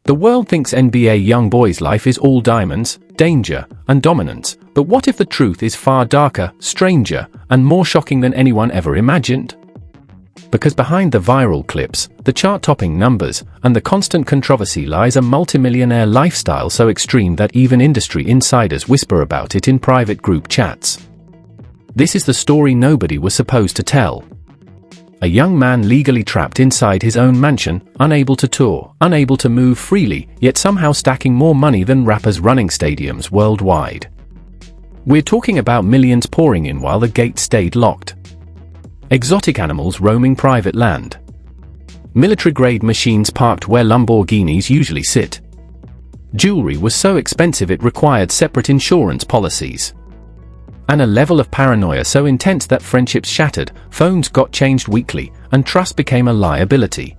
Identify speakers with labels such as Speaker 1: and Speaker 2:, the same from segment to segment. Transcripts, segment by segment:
Speaker 1: The world thinks NBA Youngboy's life is all diamonds, danger, and dominance, but what if the truth is far darker, stranger, and more shocking than anyone ever imagined? Because behind the viral clips, the chart-topping numbers, and the constant controversy lies a multimillionaire lifestyle so extreme that even industry insiders whisper about it in private group chats. This is the story nobody was supposed to tell. A young man legally trapped inside his own mansion, unable to tour, unable to move freely, yet somehow stacking more money than rappers running stadiums worldwide. We're talking about millions pouring in while the gate stayed locked. Exotic animals roaming private land. Military-grade machines parked where Lamborghinis usually sit. Jewelry was so expensive it required separate insurance policies. And a level of paranoia so intense that friendships shattered, phones got changed weekly, and trust became a liability.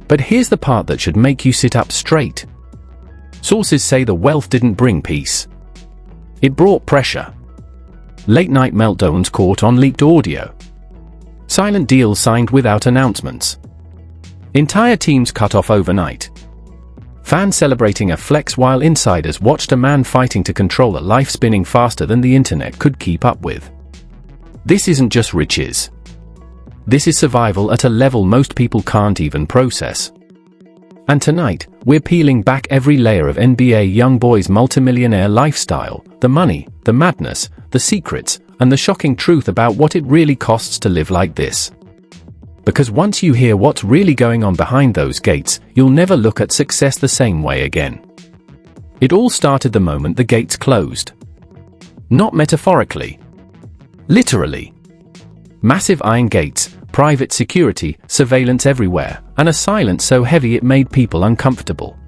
Speaker 1: But here's the part that should make you sit up straight. Sources say the wealth didn't bring peace. It brought pressure. Late-night meltdowns caught on leaked audio. Silent deals signed without announcements. Entire teams cut off overnight. Fans celebrating a flex while insiders watched a man fighting to control a life spinning faster than the internet could keep up with. This isn't just riches. This is survival at a level most people can't even process. And tonight, we're peeling back every layer of NBA Youngboy's multimillionaire lifestyle, the money, the madness, the secrets, and the shocking truth about what it really costs to live like this. Because once you hear what's really going on behind those gates, you'll never look at success the same way again. It all started the moment the gates closed. Not metaphorically. Literally. Massive iron gates, private security, surveillance everywhere, and a silence so heavy it made people uncomfortable.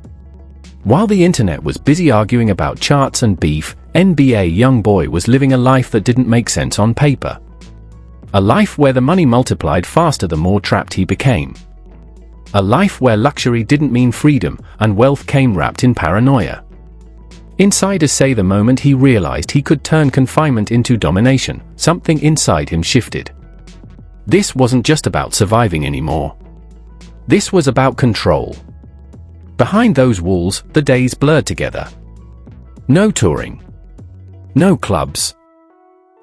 Speaker 1: While the internet was busy arguing about charts and beef, NBA Youngboy was living a life that didn't make sense on paper. A life where the money multiplied faster the more trapped he became. A life where luxury didn't mean freedom, and wealth came wrapped in paranoia. Insiders say the moment he realized he could turn confinement into domination, something inside him shifted. This wasn't just about surviving anymore. This was about control. Behind those walls, the days blurred together. No touring. No clubs.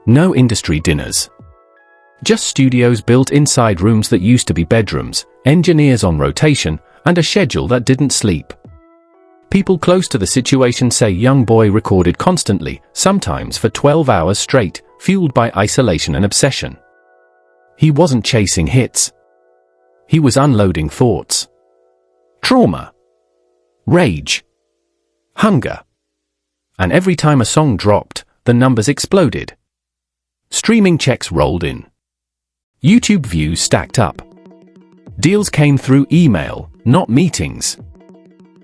Speaker 1: No industry dinners. Just studios built inside rooms that used to be bedrooms, engineers on rotation, and a schedule that didn't sleep. People close to the situation say Youngboy recorded constantly, sometimes for 12 hours straight, fueled by isolation and obsession. He wasn't chasing hits. He was unloading thoughts. Trauma. Rage. Hunger. And every time a song dropped, the numbers exploded. Streaming checks rolled in. YouTube views stacked up. Deals came through email, not meetings.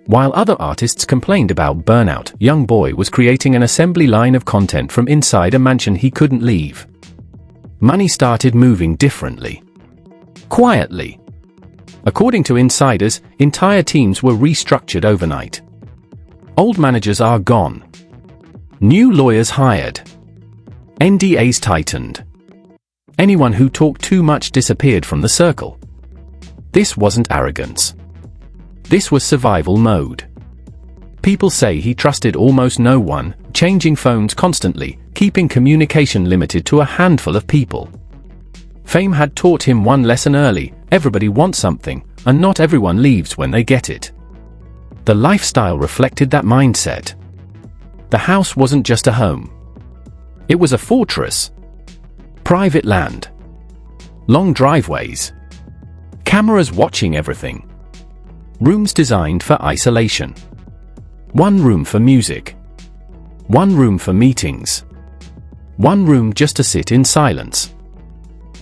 Speaker 1: While other artists complained about burnout, Youngboy was creating an assembly line of content from inside a mansion he couldn't leave. Money started moving differently. Quietly. According to insiders, entire teams were restructured overnight. Old managers are gone. New lawyers hired. NDAs tightened. Anyone who talked too much disappeared from the circle. This wasn't arrogance. This was survival mode. People say he trusted almost no one, changing phones constantly, keeping communication limited to a handful of people. Fame had taught him one lesson early: everybody wants something, and not everyone leaves when they get it. The lifestyle reflected that mindset. The house wasn't just a home. It was a fortress. Private land. Long driveways. Cameras watching everything. Rooms designed for isolation. One room for music. One room for meetings. One room just to sit in silence.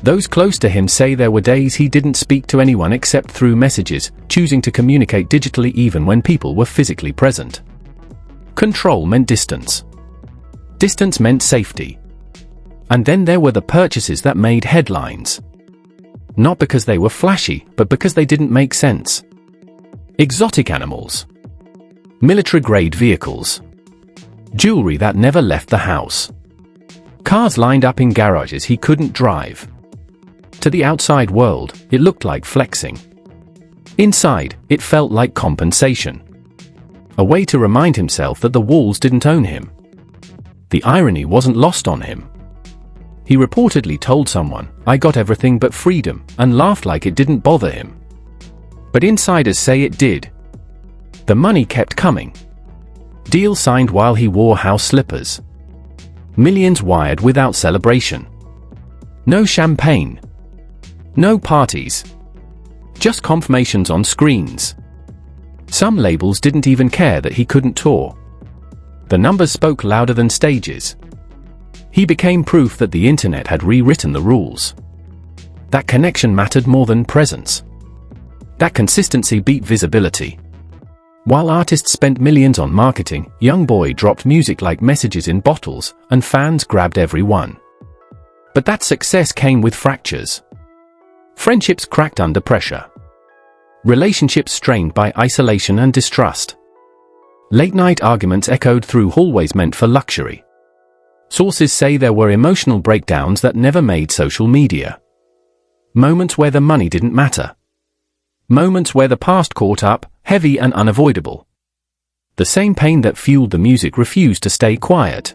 Speaker 1: Those close to him say there were days he didn't speak to anyone except through messages, choosing to communicate digitally even when people were physically present. Control meant distance. Distance meant safety. And then there were the purchases that made headlines. Not because they were flashy, but because they didn't make sense. Exotic animals. Military-grade vehicles. Jewelry that never left the house. Cars lined up in garages he couldn't drive. To the outside world, it looked like flexing. Inside, it felt like compensation. A way to remind himself that the walls didn't own him. The irony wasn't lost on him. He reportedly told someone, "I got everything but freedom," and laughed like it didn't bother him. But insiders say it did. The money kept coming. Deals signed while he wore house slippers. Millions wired without celebration. No champagne. No parties. Just confirmations on screens. Some labels didn't even care that he couldn't tour. The numbers spoke louder than stages. He became proof that the internet had rewritten the rules. That connection mattered more than presence. That consistency beat visibility. While artists spent millions on marketing, Youngboy dropped music like messages in bottles, and fans grabbed every one. But that success came with fractures. Friendships cracked under pressure. Relationships strained by isolation and distrust. Late-night arguments echoed through hallways meant for luxury. Sources say there were emotional breakdowns that never made social media. Moments where the money didn't matter. Moments where the past caught up, heavy and unavoidable. The same pain that fueled the music refused to stay quiet.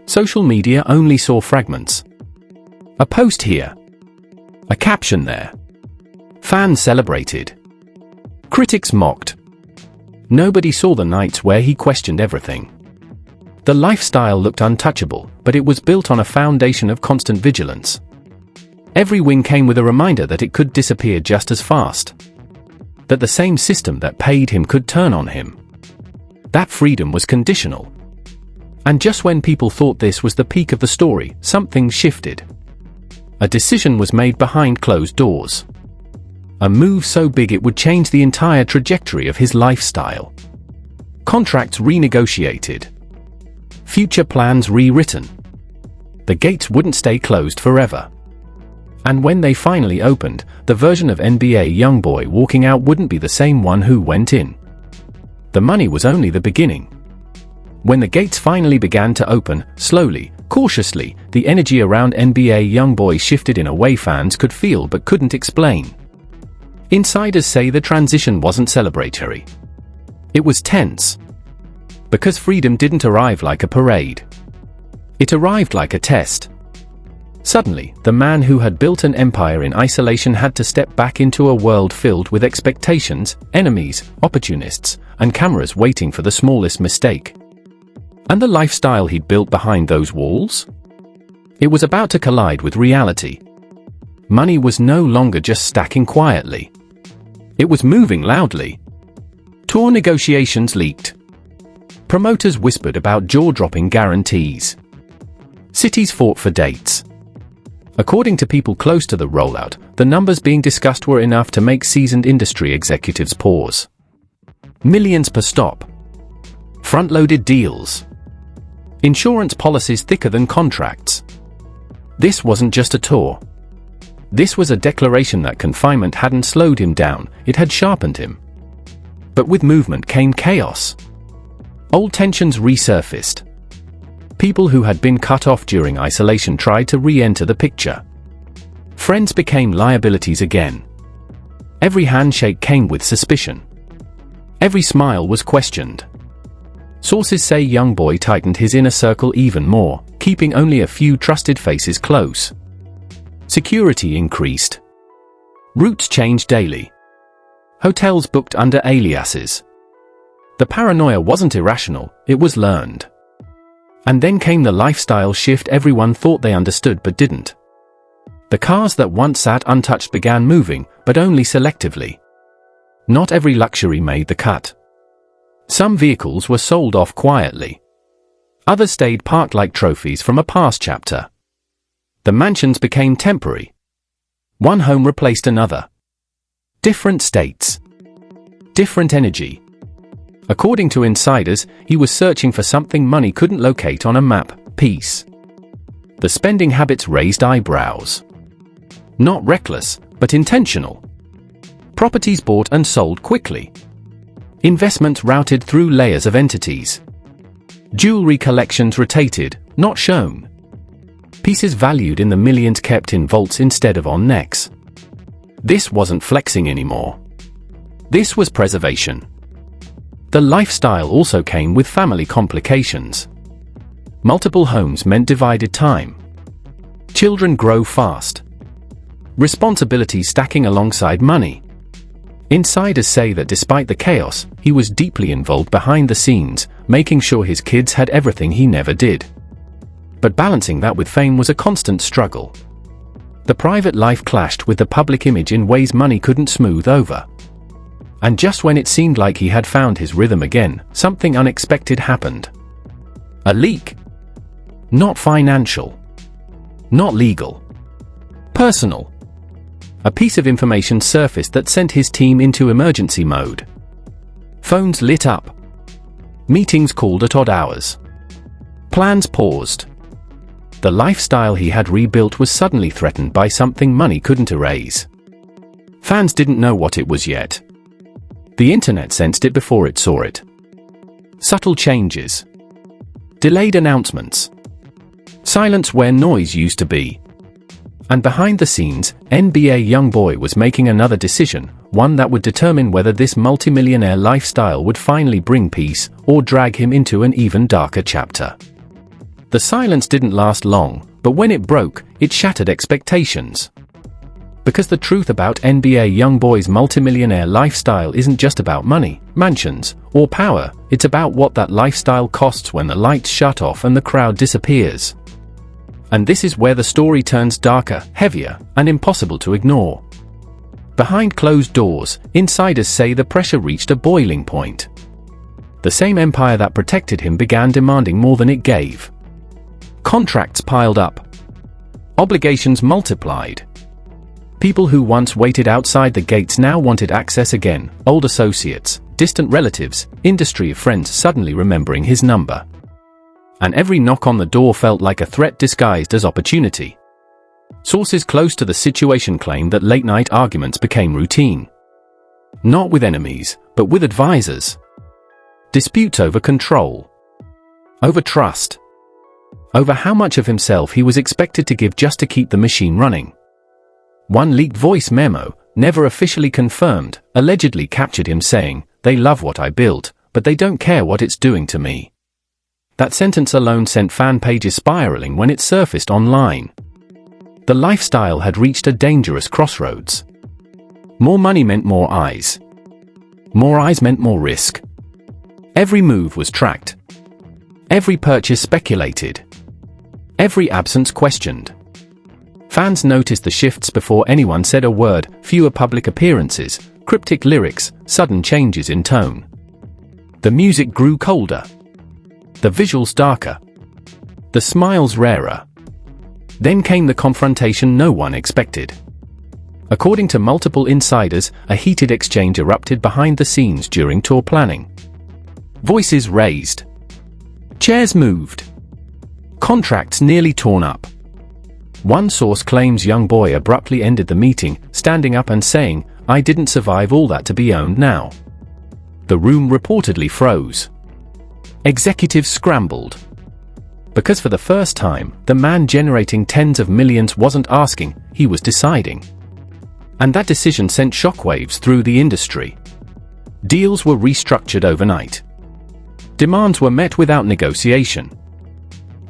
Speaker 1: Social media only saw fragments. A post here. A caption there. Fans celebrated. Critics mocked. Nobody saw the nights where he questioned everything. The lifestyle looked untouchable, but it was built on a foundation of constant vigilance. Every win came with a reminder that it could disappear just as fast. That the same system that paid him could turn on him. That freedom was conditional. And just when people thought this was the peak of the story, something shifted. A decision was made behind closed doors. A move so big it would change the entire trajectory of his lifestyle. Contracts renegotiated. Future plans rewritten. The gates wouldn't stay closed forever. And when they finally opened, the version of NBA Youngboy walking out wouldn't be the same one who went in. The money was only the beginning. When the gates finally began to open, slowly, cautiously, the energy around NBA Youngboy shifted in a way fans could feel but couldn't explain. Insiders say the transition wasn't celebratory. It was tense. Because freedom didn't arrive like a parade. It arrived like a test. Suddenly, the man who had built an empire in isolation had to step back into a world filled with expectations, enemies, opportunists, and cameras waiting for the smallest mistake. And the lifestyle he'd built behind those walls? It was about to collide with reality. Money was no longer just stacking quietly. It was moving loudly. Tour negotiations leaked. Promoters whispered about jaw-dropping guarantees. Cities fought for dates. According to people close to the rollout, the numbers being discussed were enough to make seasoned industry executives pause. Millions per stop. Front-loaded deals. Insurance policies thicker than contracts. This wasn't just a tour. This was a declaration that confinement hadn't slowed him down, it had sharpened him. But with movement came chaos. Old tensions resurfaced. People who had been cut off during isolation tried to re-enter the picture. Friends became liabilities again. Every handshake came with suspicion. Every smile was questioned. Sources say Youngboy tightened his inner circle even more, keeping only a few trusted faces close. Security increased. Routes changed daily. Hotels booked under aliases. The paranoia wasn't irrational, it was learned. And then came the lifestyle shift everyone thought they understood but didn't. The cars that once sat untouched began moving, but only selectively. Not every luxury made the cut. Some vehicles were sold off quietly. Others stayed parked like trophies from a past chapter. The mansions became temporary. One home replaced another. Different states. Different energy. According to insiders, he was searching for something money couldn't locate on a map: peace. The spending habits raised eyebrows. Not reckless, but intentional. Properties bought and sold quickly. Investments routed through layers of entities. Jewelry collections rotated, not shown. Pieces valued in the millions kept in vaults instead of on necks. This wasn't flexing anymore. This was preservation. The lifestyle also came with family complications. Multiple homes meant divided time. Children grow fast. Responsibilities stacking alongside money. Insiders say that despite the chaos, he was deeply involved behind the scenes, making sure his kids had everything he never did. But balancing that with fame was a constant struggle. The private life clashed with the public image in ways money couldn't smooth over. And just when it seemed like he had found his rhythm again, something unexpected happened. A leak. Not financial. Not legal. Personal. A piece of information surfaced that sent his team into emergency mode. Phones lit up. Meetings called at odd hours. Plans paused. The lifestyle he had rebuilt was suddenly threatened by something money couldn't erase. Fans didn't know what it was yet. The internet sensed it before it saw it. Subtle changes. Delayed announcements. Silence where noise used to be. And behind the scenes, NBA Youngboy was making another decision, one that would determine whether this multimillionaire lifestyle would finally bring peace, or drag him into an even darker chapter. The silence didn't last long, but when it broke, it shattered expectations. Because the truth about NBA Youngboy's multimillionaire lifestyle isn't just about money, mansions, or power, it's about what that lifestyle costs when the lights shut off and the crowd disappears. And this is where the story turns darker, heavier, and impossible to ignore. Behind closed doors, insiders say the pressure reached a boiling point. The same empire that protected him began demanding more than it gave. Contracts piled up. Obligations multiplied. People who once waited outside the gates now wanted access again, old associates, distant relatives, industry friends suddenly remembering his number. And every knock on the door felt like a threat disguised as opportunity. Sources close to the situation claimed that late-night arguments became routine. Not with enemies, but with advisors. Disputes over control. Over trust. Over how much of himself he was expected to give just to keep the machine running. One leaked voice memo, never officially confirmed, allegedly captured him saying, "They love what I built, but they don't care what it's doing to me." That sentence alone sent fan pages spiraling when it surfaced online. The lifestyle had reached a dangerous crossroads. More money meant more eyes. More eyes meant more risk. Every move was tracked. Every purchase speculated. Every absence questioned. Fans noticed the shifts before anyone said a word: fewer public appearances, cryptic lyrics, sudden changes in tone. The music grew colder. The visuals darker. The smiles rarer. Then came the confrontation no one expected. According to multiple insiders, a heated exchange erupted behind the scenes during tour planning. Voices raised. Chairs moved. Contracts nearly torn up. One source claims Youngboy abruptly ended the meeting, standing up and saying, "I didn't survive all that to be owned now." The room reportedly froze. Executives scrambled. Because for the first time, the man generating tens of millions wasn't asking, he was deciding. And that decision sent shockwaves through the industry. Deals were restructured overnight. Demands were met without negotiation.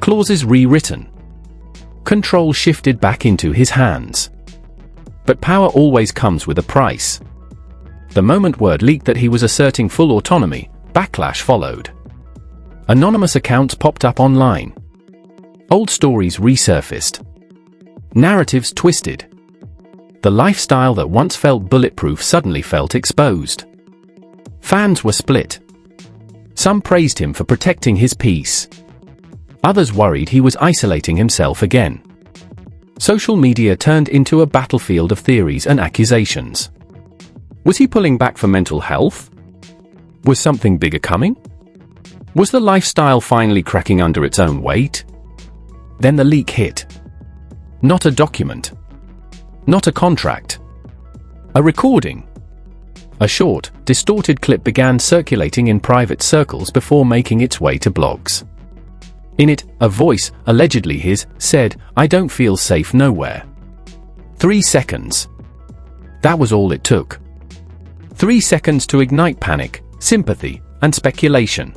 Speaker 1: Clauses rewritten. Control shifted back into his hands. But power always comes with a price. The moment word leaked that he was asserting full autonomy, backlash followed. Anonymous accounts popped up online. Old stories resurfaced. Narratives twisted. The lifestyle that once felt bulletproof suddenly felt exposed. Fans were split. Some praised him for protecting his peace. Others worried he was isolating himself again. Social media turned into a battlefield of theories and accusations. Was he pulling back for mental health? Was something bigger coming? Was the lifestyle finally cracking under its own weight? Then the leak hit. Not a document. Not a contract. A recording. A short, distorted clip began circulating in private circles before making its way to blogs. In it, a voice, allegedly his, said, "I don't feel safe nowhere." 3 seconds. That was all it took. 3 seconds to ignite panic, sympathy, and speculation.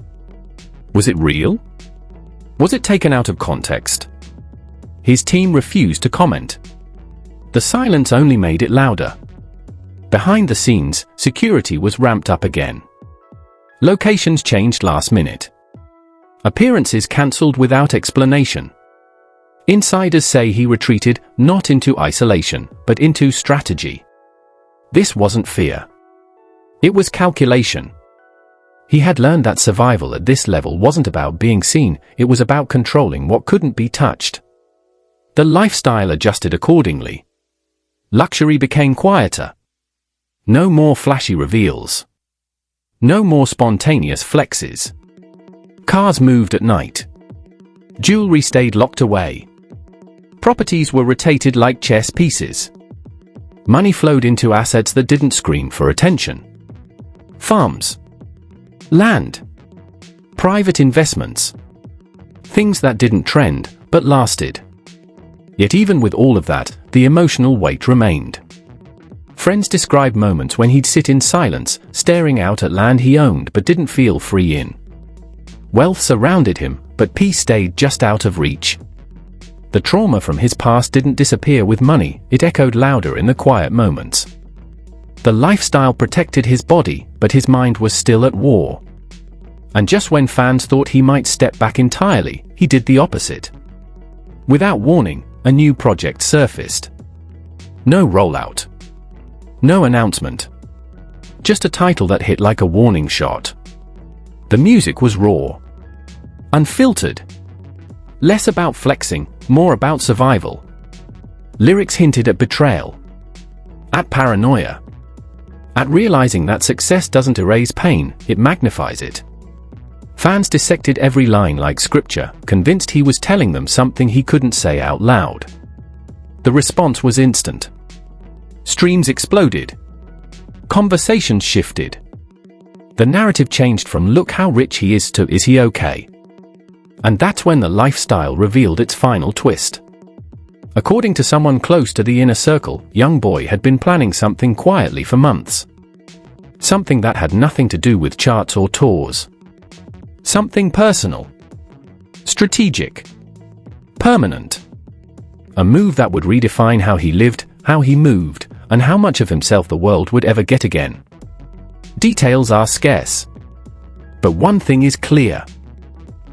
Speaker 1: Was it real? Was it taken out of context? His team refused to comment. The silence only made it louder. Behind the scenes, security was ramped up again. Locations changed last minute. Appearances cancelled without explanation. Insiders say he retreated not into isolation, but into strategy. This wasn't fear. It was calculation. He had learned that survival at this level wasn't about being seen, it was about controlling what couldn't be touched. The lifestyle adjusted accordingly. Luxury became quieter. No more flashy reveals. No more spontaneous flexes. Cars moved at night. Jewelry stayed locked away. Properties were rotated like chess pieces. Money flowed into assets that didn't scream for attention. Farms. Land. Private investments. Things that didn't trend, but lasted. Yet even with all of that, the emotional weight remained. Friends described moments when he'd sit in silence, staring out at land he owned but didn't feel free in. Wealth surrounded him, but peace stayed just out of reach. The trauma from his past didn't disappear with money, it echoed louder in the quiet moments. The lifestyle protected his body, but his mind was still at war. And just when fans thought he might step back entirely, he did the opposite. Without warning, a new project surfaced. No rollout. No announcement. Just a title that hit like a warning shot. The music was raw. Unfiltered. Less about flexing, more about survival. Lyrics hinted at betrayal. At paranoia. At realizing that success doesn't erase pain, it magnifies it. Fans dissected every line like scripture, convinced he was telling them something he couldn't say out loud. The response was instant. Streams exploded. Conversations shifted. The narrative changed from "look how rich he is" to "is he okay?" And that's when the lifestyle revealed its final twist. According to someone close to the inner circle, Youngboy had been planning something quietly for months. Something that had nothing to do with charts or tours. Something personal. Strategic. Permanent. A move that would redefine how he lived, how he moved, and how much of himself the world would ever get again. Details are scarce. But one thing is clear.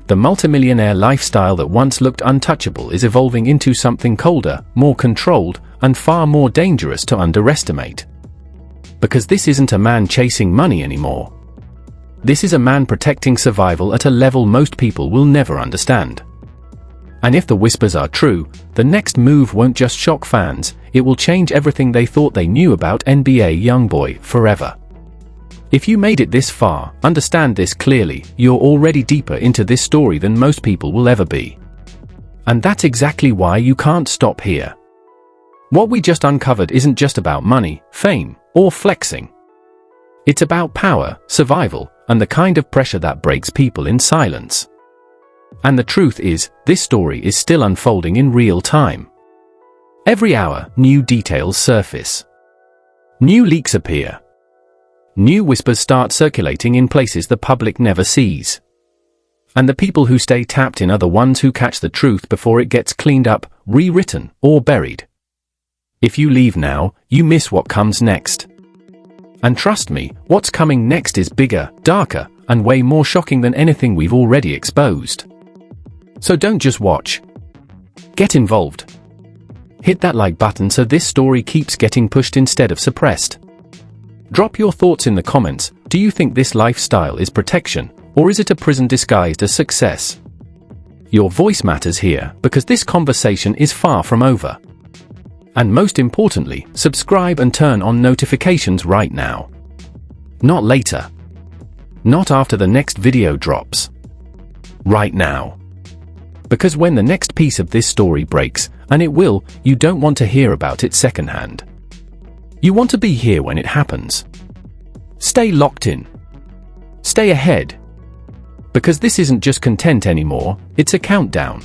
Speaker 1: The multimillionaire lifestyle that once looked untouchable is evolving into something colder, more controlled, and far more dangerous to underestimate. Because this isn't a man chasing money anymore. This is a man protecting survival at a level most people will never understand. And if the whispers are true, the next move won't just shock fans, it will change everything they thought they knew about NBA Youngboy forever. If you made it this far, understand this clearly, you're already deeper into this story than most people will ever be. And that's exactly why you can't stop here. What we just uncovered isn't just about money, fame, or flexing. It's about power, survival, and the kind of pressure that breaks people in silence. And the truth is, this story is still unfolding in real time. Every hour, new details surface. New leaks appear. New whispers start circulating in places the public never sees. And the people who stay tapped in are the ones who catch the truth before it gets cleaned up, rewritten, or buried. If you leave now, you miss what comes next. And trust me, what's coming next is bigger, darker, and way more shocking than anything we've already exposed. So don't just watch. Get involved. Hit that like button so this story keeps getting pushed instead of suppressed. Drop your thoughts in the comments. Do you think this lifestyle is protection, or is it a prison disguised as success? Your voice matters here, because this conversation is far from over. And most importantly, subscribe and turn on notifications right now. Not later. Not after the next video drops. Right now. Because when the next piece of this story breaks, and it will, you don't want to hear about it secondhand. You want to be here when it happens. Stay locked in. Stay ahead. Because this isn't just content anymore, it's a countdown.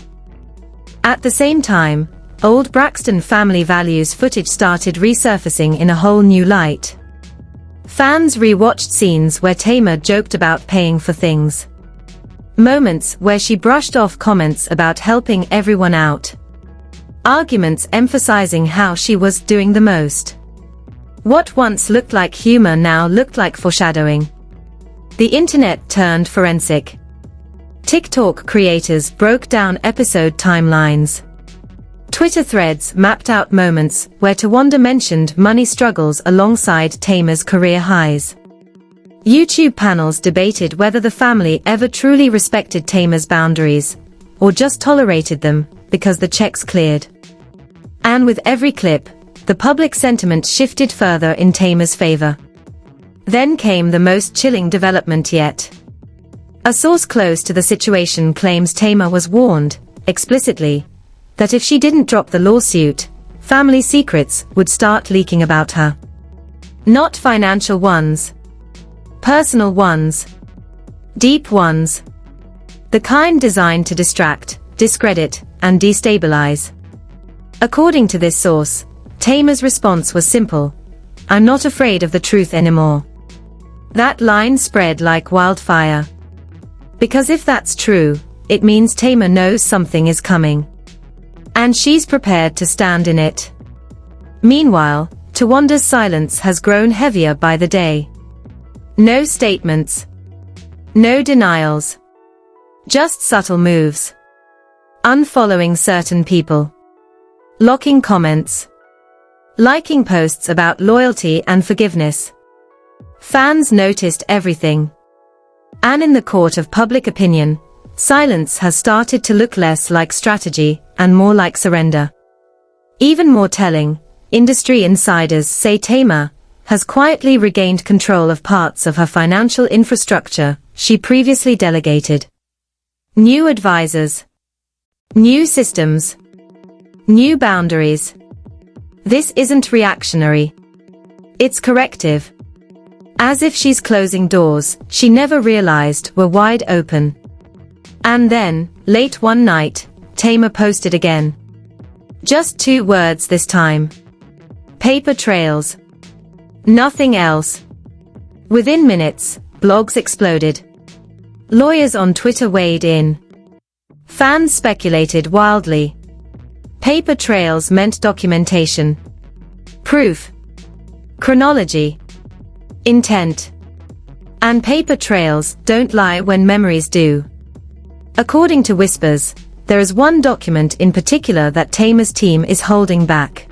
Speaker 2: At the same time, old Braxton family values footage started resurfacing in a whole new light. Fans re-watched scenes where Tamar joked about paying for things. Moments where she brushed off comments about helping everyone out. Arguments emphasizing how she was doing the most. What once looked like humor now looked like foreshadowing. The internet turned forensic. TikTok creators broke down episode timelines. Twitter threads mapped out moments where Tawanda mentioned money struggles alongside Tamar's career highs. YouTube panels debated whether the family ever truly respected Tamar's boundaries, or just tolerated them because the checks cleared. And with every clip, the public sentiment shifted further in Tamar's favor. Then came the most chilling development yet. A source close to the situation claims Tamar was warned, explicitly, that if she didn't drop the lawsuit, family secrets would start leaking about her. Not financial ones. Personal ones. Deep ones. The kind designed to distract, discredit, and destabilize. According to this source, Tamar's response was simple: "I'm not afraid of the truth anymore." That line spread like wildfire. Because if that's true, it means Tamar knows something is coming. And she's prepared to stand in it. Meanwhile, Tawanda's silence has grown heavier by the day. No statements. No denials. Just subtle moves. Unfollowing certain people. Locking comments. Liking posts about loyalty and forgiveness. Fans noticed everything. And in the court of public opinion, silence has started to look less like strategy and more like surrender. Even more telling, industry insiders say Tamar has quietly regained control of parts of her financial infrastructure she previously delegated. New advisors. New systems. New boundaries. This isn't reactionary. It's corrective. As if she's closing doors she never realized were wide open. And then, late one night, Tamar posted again. Just 2 words this time. Paper trails. Nothing else. Within minutes, blogs exploded. Lawyers on Twitter weighed in. Fans speculated wildly. Paper trails meant documentation. Proof. Chronology. Intent. And paper trails don't lie when memories do. According to whispers, there is one document in particular that Tamar's team is holding back.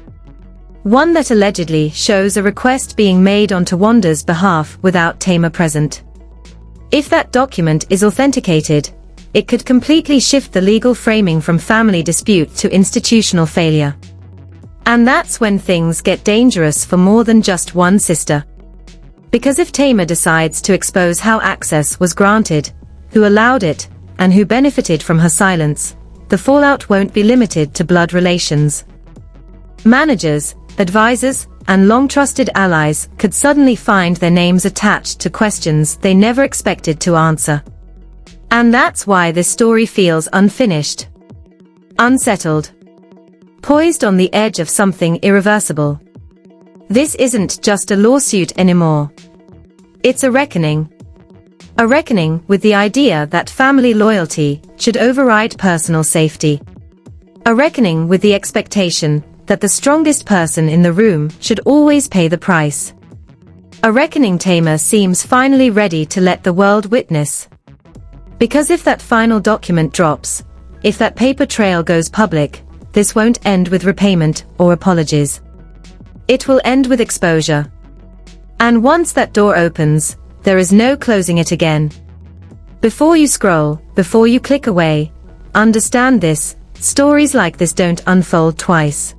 Speaker 2: One that allegedly shows a request being made on Tawanda's behalf without Tamar present. If that document is authenticated, it could completely shift the legal framing from family dispute to institutional failure. And that's when things get dangerous for more than just one sister. Because if Tamar decides to expose how access was granted, who allowed it, and who benefited from her silence, the fallout won't be limited to blood relations. Managers, advisors, and long-trusted allies could suddenly find their names attached to questions they never expected to answer. And that's why this story feels unfinished. Unsettled. Poised on the edge of something irreversible. This isn't just a lawsuit anymore. It's a reckoning. A reckoning with the idea that family loyalty should override personal safety. A reckoning with the expectation that the strongest person in the room should always pay the price. A reckoning Tamar seems finally ready to let the world witness. Because if that final document drops, if that paper trail goes public, this won't end with repayment or apologies. It will end with exposure. And once that door opens, there is no closing it again. Before you scroll, before you click away, understand this: stories like this don't unfold twice.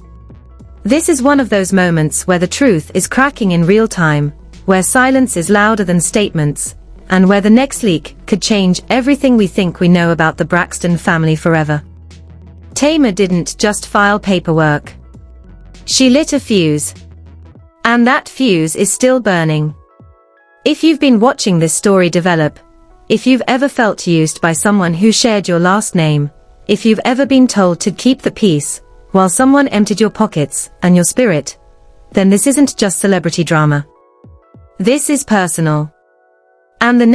Speaker 2: This is one of those moments where the truth is cracking in real time, where silence is louder than statements, and where the next leak could change everything we think we know about the Braxton family forever. Tamar didn't just file paperwork. She lit a fuse. And that fuse is still burning. If you've been watching this story develop, if you've ever felt used by someone who shared your last name, if you've ever been told to keep the peace while someone emptied your pockets and your spirit, then this isn't just celebrity drama. This is personal. And the